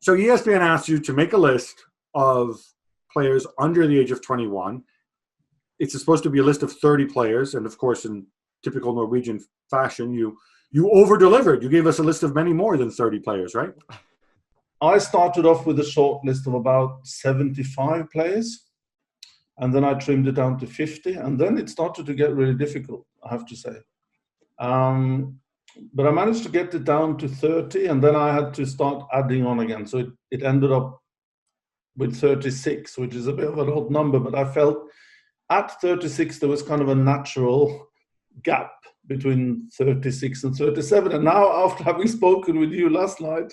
So ESPN asked you to make a list of players under the age of 21. It's supposed to be a list of 30 players, and of course, in typical Norwegian fashion, you over-delivered. You gave us a list of many more than 30 players, right? I started off with a short list of about 75 players, and then I trimmed it down to 50, and then it started to get really difficult, I have to say. But I managed to get it down to 30, and then I had to start adding on again. So it ended up with 36, which is a bit of an odd number, but I felt at 36 there was kind of a natural gap between 36 and 37. And now, after having spoken with you last night,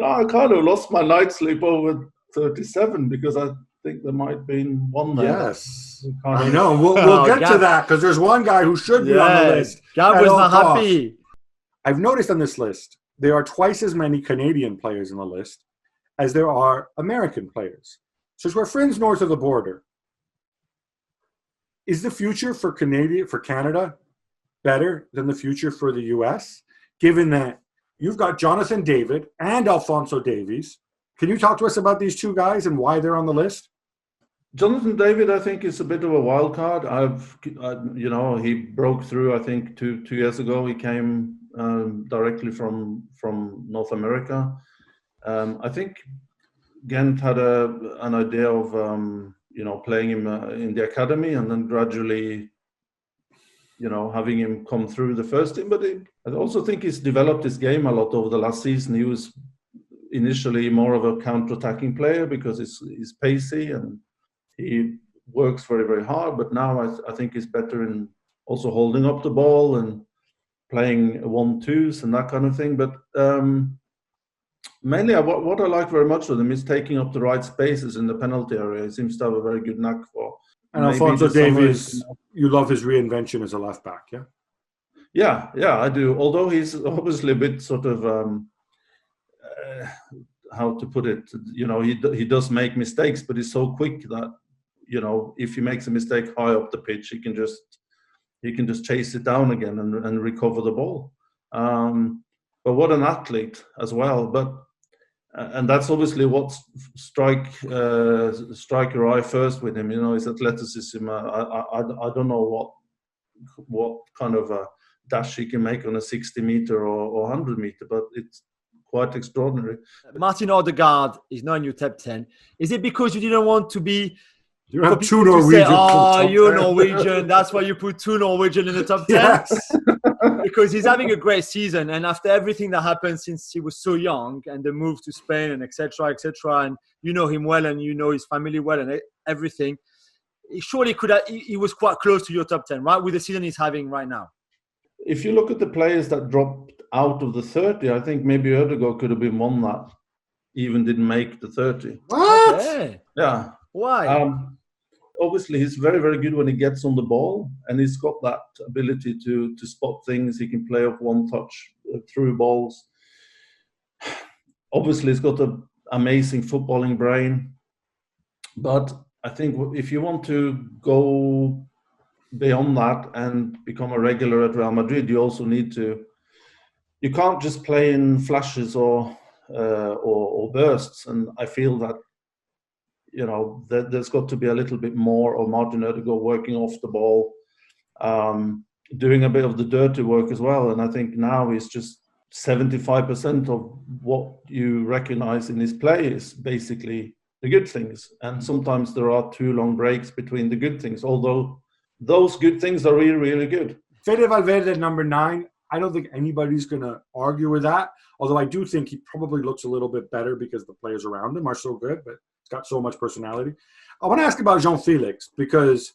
I kind of lost my night's sleep over 37 because I think there might have been one there. Yes, I know. We'll get to that because there's one guy who should be on the list. Gab was not happy. I've noticed on this list, there are twice as many Canadian players in the list as there are American players. So we're friends north of the border. Is the future for Canada better than the future for the US, given that you've got Jonathan David and Alphonso Davies? Can you talk to us about these two guys and why they're on the list? Jonathan David, I think, is a bit of a wild card. He broke through, I think, two years ago. He came directly from North America. I think Ghent had an idea of playing him in the academy and then gradually having him come through the first team. But I also think he's developed his game a lot over the last season. He was initially more of a counter-attacking player because he's pacey and he works very, very hard. But now I think he's better in also holding up the ball and playing 1-2s and that kind of thing. But mainly what I like very much of him is taking up the right spaces in the penalty area. He seems to have a very good knack for. And Alphonso Davies, you love his reinvention as a left back, yeah? Yeah, I do. Although he's obviously a bit sort of, how to put it, he does make mistakes, but he's so quick that, if he makes a mistake high up the pitch, he can just chase it down again and recover the ball. But what an athlete as well. And that's obviously what strike your eye first with him. His athleticism. I don't know what kind of a dash he can make on a 60-meter or 100-meter, but it's quite extraordinary. Martin Odegaard is not in your top 10. Is it because you didn't want to be? You have two Norwegians. You're Norwegian. That's why you put two Norwegian in the top 10. Yes. Because he's having a great season, and after everything that happened since he was so young and the move to Spain and etc., and you know him well and you know his family well and everything, he surely could have. He was quite close to your top 10, right? With the season he's having right now. If you look at the players that dropped out of the 30, I think maybe Odegaard could have been one that even didn't make the 30. What? Okay. Yeah. Why? Obviously, he's very, very good when he gets on the ball, and he's got that ability to spot things. He can play off one touch through balls. Obviously, he's got an amazing footballing brain. But I think if you want to go beyond that and become a regular at Real Madrid, you also need to. You can't just play in flashes or bursts, and I feel that. There's got to be a little bit more of Martin Odegaard working off the ball, doing a bit of the dirty work as well. And I think now he's just 75% of what you recognize in his play is basically the good things. And sometimes there are too long breaks between the good things, although those good things are really, really good. Fede Valverde at number 9. I don't think anybody's going to argue with that, although I do think he probably looks a little bit better because the players around him are so good, but he's got so much personality. I want to ask about Jean-Felix because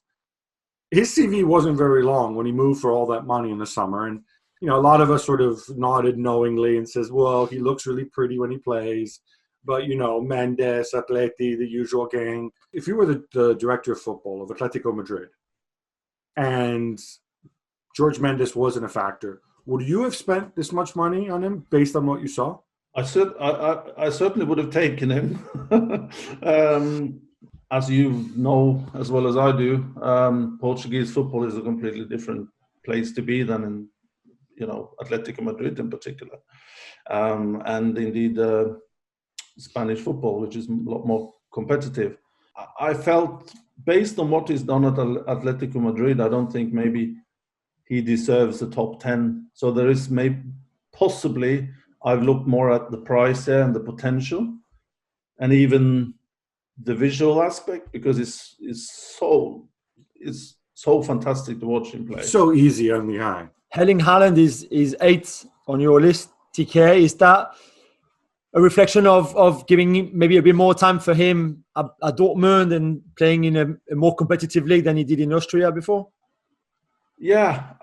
his CV wasn't very long when he moved for all that money in the summer. And, a lot of us sort of nodded knowingly and says, well, he looks really pretty when he plays. But, Mendes, Atleti, the usual gang. If you were the director of football of Atletico Madrid and George Mendes wasn't a factor, would you have spent this much money on him based on what you saw? I certainly would have taken him. As you know as well as I do, Portuguese football is a completely different place to be than in, Atletico Madrid in particular. And indeed, Spanish football, which is a lot more competitive. I felt, based on what he's done at Atletico Madrid, I don't think maybe he deserves the top 10. So there is possibly, I've looked more at the price there and the potential, and even the visual aspect, because it's so fantastic to watch him play. So easy on the eye. Erling Haaland is 8th on your list, TK. Is that a reflection of giving maybe a bit more time for him at Dortmund and playing in a more competitive league than he did in Austria before? Yeah,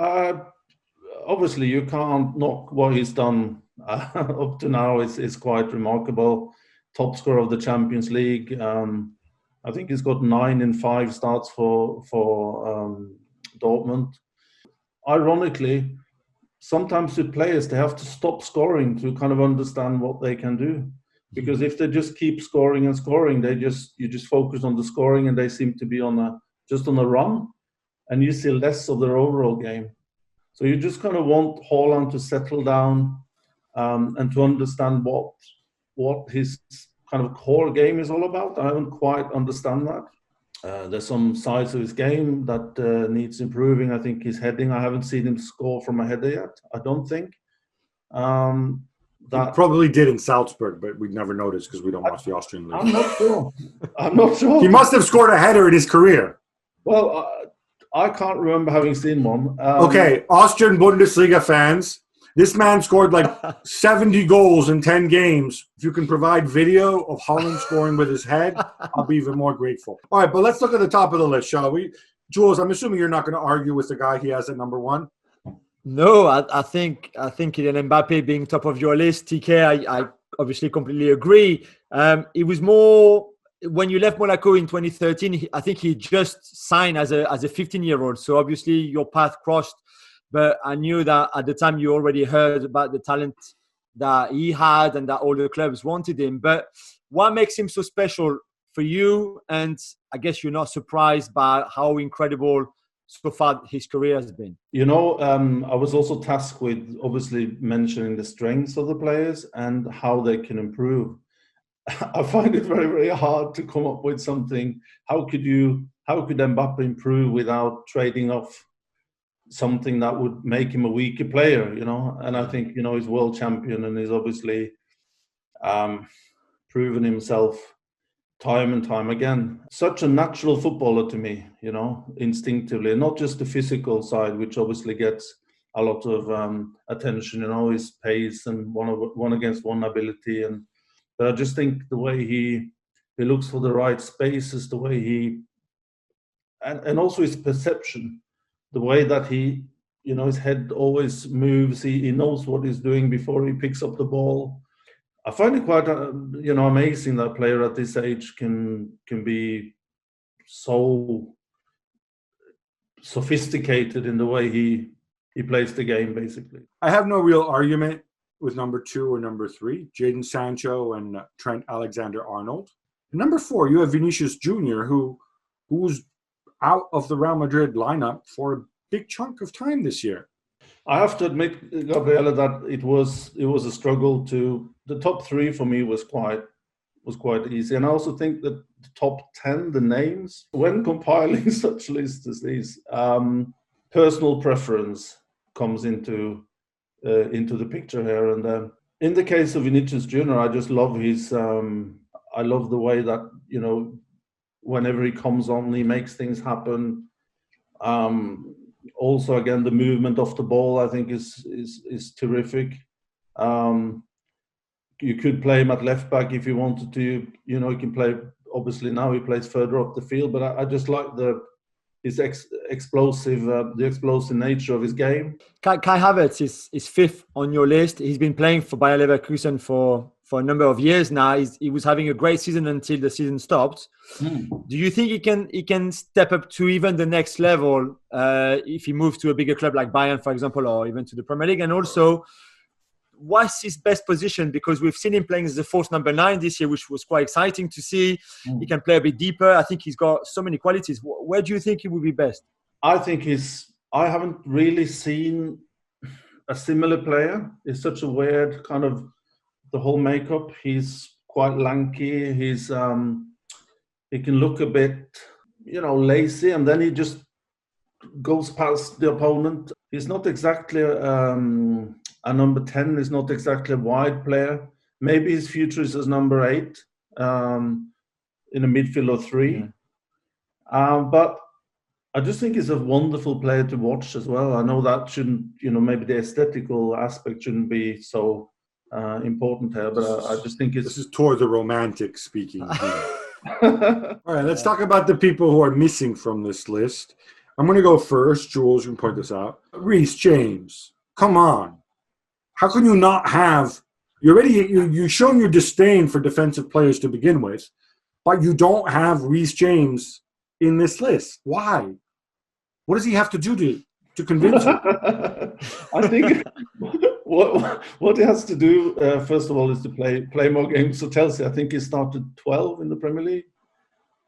obviously you can't knock what he's done up to now. It's quite remarkable. Top scorer of the Champions League. I think he's got 9 in 5 starts for Dortmund. Ironically, sometimes with players, they have to stop scoring to kind of understand what they can do. Because if they just keep scoring and scoring, you just focus on the scoring, and they seem to be on a run, and you see less of their overall game. So you just kind of want Haaland to settle down and to understand what his kind of core game is all about. I haven't quite understand that. There's some sides of his game that needs improving. I think his heading, I haven't seen him score from a header yet, I don't think. He probably did in Salzburg, but we'd never noticed because we don't watch the Austrian league. I'm not sure. He must have scored a header in his career. Well, I can't remember having seen one. Okay, Austrian Bundesliga fans, this man scored like 70 goals in 10 games. If you can provide video of Haaland scoring with his head, I'll be even more grateful. All right, but let's look at the top of the list, shall we? Jules, I'm assuming you're not going to argue with the guy he has at number 1. No, I think Kylian Mbappe being top of your list, TK, I obviously completely agree. It was more when you left Monaco in 2013. I think he just signed as a 15-year-old. So obviously your path crossed. But I knew that at the time you already heard about the talent that he had and that all the clubs wanted him. But what makes him so special for you? And I guess you're not surprised by how incredible so far his career has been. You know, I was also tasked with obviously mentioning the strengths of the players and how they can improve. I find it very, very hard to come up with something. How could Mbappe improve without trading off something that would make him a weaker player, you know? And I think, you know, he's world champion and he's obviously proven himself time and time again. Such a natural footballer to me, you know, instinctively, not just the physical side, which obviously gets a lot of attention, you know, his pace and one against one ability. But I just think the way he looks for the right spaces, the way and also his perception, the way that he, you know, his head always moves. He knows what he's doing before he picks up the ball. I find it quite, you know, amazing that a player at this age can be so sophisticated in the way he plays the game, basically. I have no real argument with number 2 or number 3, Jadon Sancho and Trent Alexander-Arnold. Number 4, you have Vinicius Jr., who's out of the Real Madrid lineup for a big chunk of time this year. I have to admit, Gabriele, that it was a struggle to. The top 3 for me was quite easy, and I also think that the top 10, the names, when compiling such lists as these, personal preference comes into the picture here. And in the case of Vinicius Jr., I just love his. I love the way that, you know, whenever he comes on, he makes things happen. Also, again, the movement off the ball, I think, is terrific. You could play him at left back if you wanted to. You know, he can play. Obviously, now he plays further up the field, but I just like the explosive nature of his game. Kai Havertz is 5th on your list. He's been playing for Bayer Leverkusen for a number of years now. He was having a great season until the season stopped. Do you think he can step up to even the next level if he moves to a bigger club like Bayern, for example, or even to the Premier League? And also, what's his best position? Because we've seen him playing as a false number 9 this year, which was quite exciting to see. He can play a bit deeper. I think he's got so many qualities. Where do you think he would be best? I think I haven't really seen a similar player. It's such a weird kind of the whole makeup. He's quite lanky. He can look a bit, lazy, and then he just goes past the opponent. He's not exactly a number 10. He's not exactly a wide player. Maybe his future is as number 8 in a midfield of 3. But I just think he's a wonderful player to watch as well. I know that shouldn't, maybe the aesthetical aspect shouldn't be so important here, but I just think this is Tor the romantic speaking. All right, let's talk about the people who are missing from this list. I'm going to go first. Jules, you can point this out. Reece James, come on. How can you not have... You've shown your disdain for defensive players to begin with, but you don't have Reece James in this list. Why? What does he have to do to convince you? I think what he has to do, first of all, is to play more games for Chelsea. I think he started 12 in the Premier League.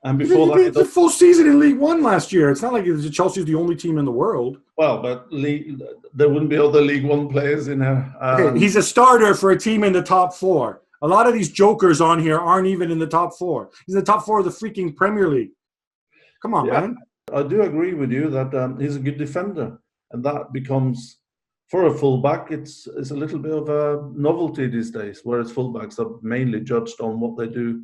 And before that, it's a full season in League One last year. It's not like Chelsea's the only team in the world. Well, but there wouldn't be other League One players in there. Okay, he's a starter for a team in the top 4. A lot of these jokers on here aren't even in the top 4. He's in the top 4 of the freaking Premier League. Come on, man. I do agree with you that he's a good defender. And that becomes, for a fullback, it's a little bit of a novelty these days, whereas fullbacks are mainly judged on what they do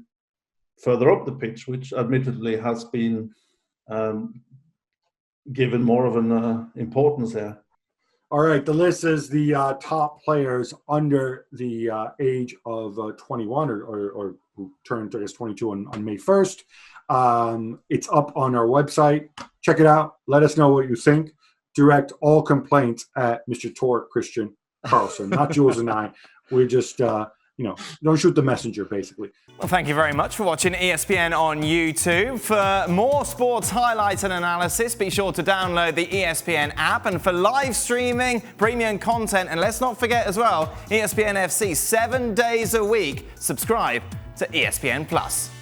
further up the pitch, which admittedly has been given more of an importance there. All right, the list is the top players under the age of 21 or who turned, I guess, 22 on May 1st. It's up on our website. Check it out. Let us know what you think. Direct all complaints at Mr. Tor-Kristian Karlsen, not Jules and I. We're just... don't shoot the messenger, basically. Well, thank you very much for watching ESPN on YouTube. For more sports highlights and analysis, be sure to download the ESPN app. And for live streaming, premium content, and let's not forget as well, ESPN FC 7 days a week. Subscribe to ESPN+.